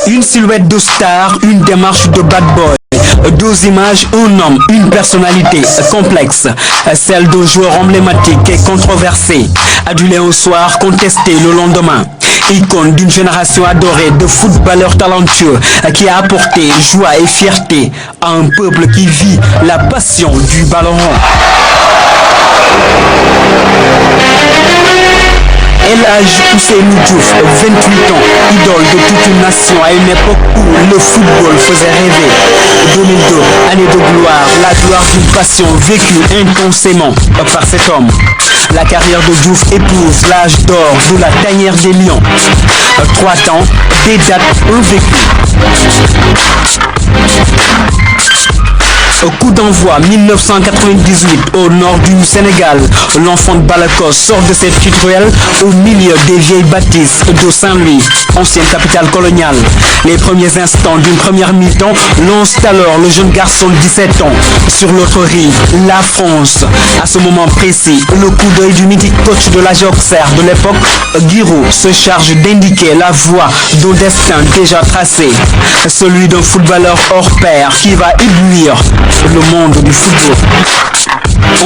Une silhouette de star, une démarche de bad boy. Deux images, un homme, une personnalité complexe, celle d'un joueur emblématique et controversé, adulé au soir, contesté le lendemain. Icône d'une génération adorée de footballeurs talentueux qui a apporté joie et fierté à un peuple qui vit la passion du ballon rond. El Hadji Ousseynou Diouf, 28 ans, idole de toute une nation à une époque où le football faisait rêver. 2002, année de gloire, la gloire d'une passion vécue intensément par cet homme. La carrière de Diouf épouse l'âge d'or de la tanière des Lions. 3 temps, des dates, un vécu. Coup d'envoi 1998 au nord du Sénégal. L'enfant de Balakos sort de cette petite ruelle au milieu des vieilles bâtisses de Saint-Louis, ancienne capitale coloniale. Les premiers instants d'une première mi-temps lancent alors le jeune garçon de 17 ans. Sur l'autre rive, la France. À ce moment précis, le coup d'œil du mythique coach de l'Ajax de l'époque, Giroud, se charge d'indiquer la voie d'un destin déjà tracé. Celui d'un footballeur hors pair qui va éblouir le monde du football.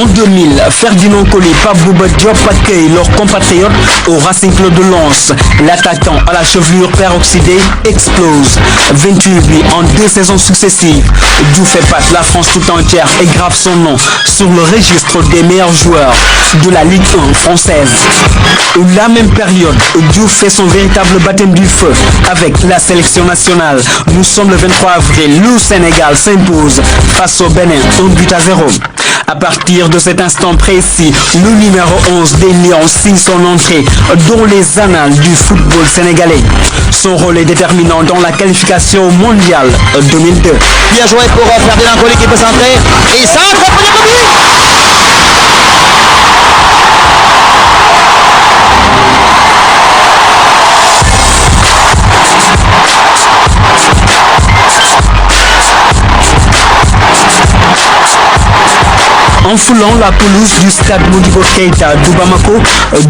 En 2000, Ferdinand Coly, Pape Bouba Diop accueillent leurs compatriotes au Racing Club de Lens. L'attaquant à la chevelure peroxydée explose. 28 buts en 2 saisons successives. Diouf épate la France tout entière et grave son nom sur le registre des meilleurs joueurs de la Ligue 1 française. La même période, Diouf fait son véritable baptême du feu avec la sélection nationale. Nous sommes le 23 avril, le Sénégal s'impose face au Bénin, 1-0. À partir de cet instant précis, le numéro 11 des Lions signe son entrée dans les annales du football sénégalais. Son rôle est déterminant dans la qualification mondiale 2002. Bien joué pour Ferdinand Coly qui peut centrer. Et ça, c'est premier En foulant la pelouse du stade Modibo Keïta de Bamako,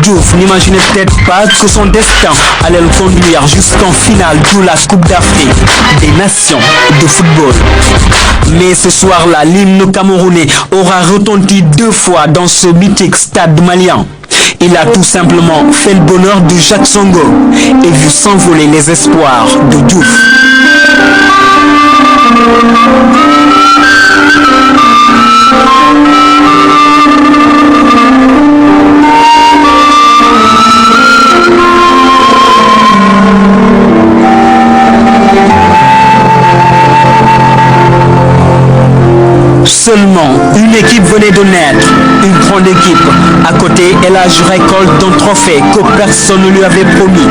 Diouf n'imaginait peut-être pas que son destin allait le conduire jusqu'en finale de la Coupe d'Afrique des Nations de football. Mais ce soir-là, l'hymne camerounais aura retenti 2 fois dans ce mythique stade malien. Il a tout simplement fait le bonheur de Jacques Songo et vu s'envoler les espoirs de Diouf. Seulement, une équipe venait de naître, une grande équipe. À côté, El Hadji récolte un trophée que personne ne lui avait promis,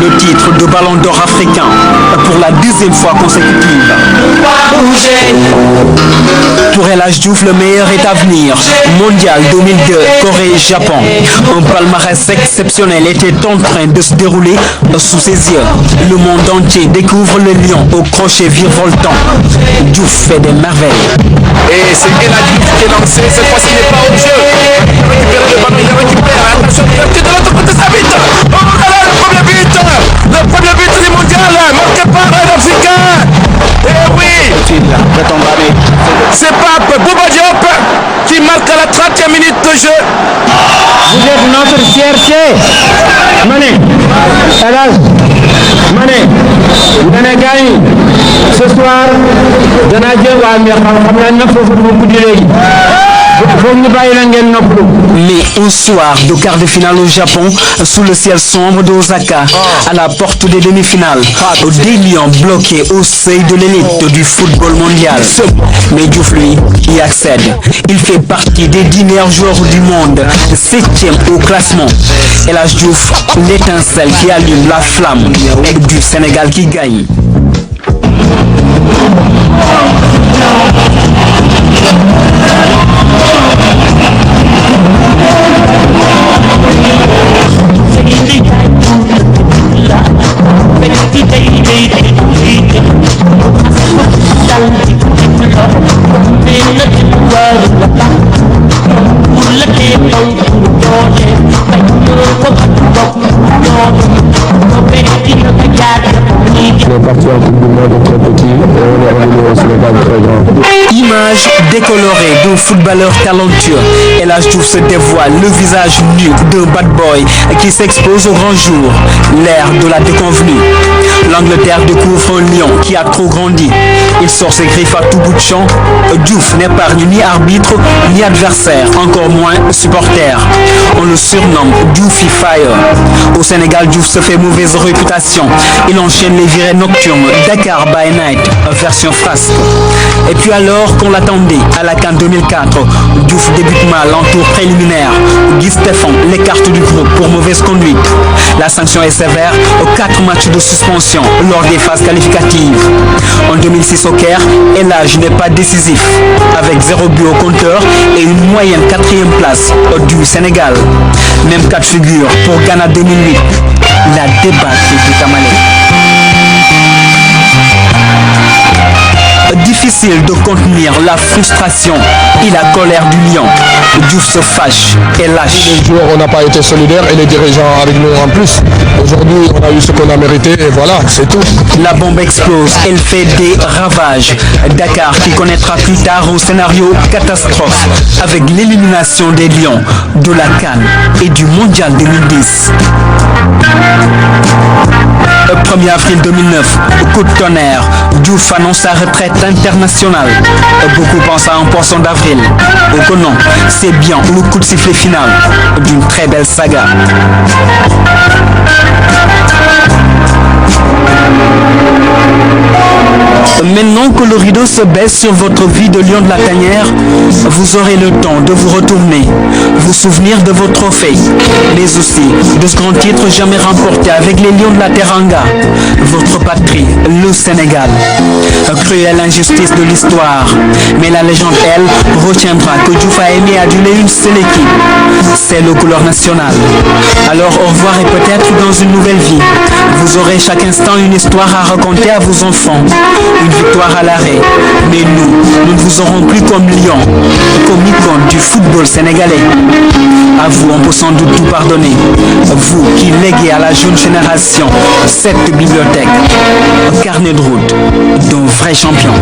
le titre de Ballon d'Or africain pour la 2e fois consécutive. Pour El Hadji Diouf, le meilleur est à venir. Mondial 2002, Corée-Japon. Un palmarès exceptionnel était en train de se dérouler sous ses yeux. Le monde entier découvre le lion au crochet virevoltant. Diouf fait des merveilles. Et c'est El Hadji qui est lancé, cette fois-ci il n'est pas au jeu. Il récupère le ballon, il récupère. Attention, il de l'autre côté, ça vite. Oh là, le premier but du mondial, marqué par un Africain. Eh oui, c'est Pape Bouba Diop qui marque à la 30e minute de jeu. Vous êtes notre fierté. Mané, El Hadji, Mané, dana gagné ce soir. Dana jël waa mi xam naa ne foofu dama guddi léegi. Mais au soir de quart de finale au Japon, sous le ciel sombre d'Osaka, à la porte des demi-finales, des lions bloqués au seuil de l'élite du football mondial. Mais Diouf, lui, y accède. Il fait partie des 10 meilleurs joueurs du monde, 7e au classement. El Hadji Diouf, l'étincelle qui allume la flamme du Sénégal qui gagne. est parti en Coupe du Monde très petit et on est revenu au Sénégal très grand. Image décolorée d'un footballeur talentueux. El Hadji Diouf se dévoile le visage nu d'un bad boy qui s'expose au grand jour, l'ère de la déconvenue. L'Angleterre découvre un lion qui a trop grandi. Il sort ses griffes à tout bout de champ. Diouf n'épargne ni arbitre ni adversaire, encore moins supporter. On le surnomme Dioufy Fire. Au Sénégal, Diouf se fait mauvaise réputation. Il enchaîne les virées nocturnes, Dakar by Night, version frasque. Et puis alors qu'on l'attendait à la CAN 2004, Diouf débute mal en tour préliminaire. Guy Stéphane l'écarte du groupe pour mauvaise conduite. La sanction est sévère, 4 matchs de suspension lors des phases qualificatives. En 2006 au Caire, El Hadji n'est pas décisif, avec 0 but au compteur et une moyenne 4e place du Sénégal. Même cas de figure pour Ghana 2008, la débâcle du Tamalé. Difficile de contenir la frustration et la colère du lion. Diouf se fâche et lâche. Les joueurs, on n'a pas été solidaires et les dirigeants avec nous en plus. Aujourd'hui, on a eu ce qu'on a mérité et voilà, c'est tout. La bombe explose, elle fait des ravages. Dakar qui connaîtra plus tard un scénario catastrophe avec l'élimination des Lions de la CAN et du Mondial 2010. 1er avril 2009, coup de tonnerre, Diouf annonce sa retraite internationale. Beaucoup pensent à un poisson d'avril. Au non, c'est bien le coup de sifflet final d'une très belle saga. Maintenant que le rideau se baisse sur votre vie de lion de la tanière, vous aurez le temps de vous retourner, vous souvenir de vos trophées, mais aussi de ce grand titre jamais remporté avec les Lions de la Teranga, votre patrie, le Sénégal. Cruelle injustice de l'histoire, mais la légende, elle, retiendra que Diouf a aimé aduler une seule équipe, c'est le couleur national. Alors au revoir et peut-être dans une nouvelle vie, vous aurez chaque instant une histoire à raconter à vos enfants. Une victoire à l'arrêt. Mais nous ne vous aurons plus comme lion, comme icône du football sénégalais. À vous, on peut sans doute tout pardonner. Vous qui léguez à la jeune génération cette bibliothèque, carnet de route d'un vrai champion.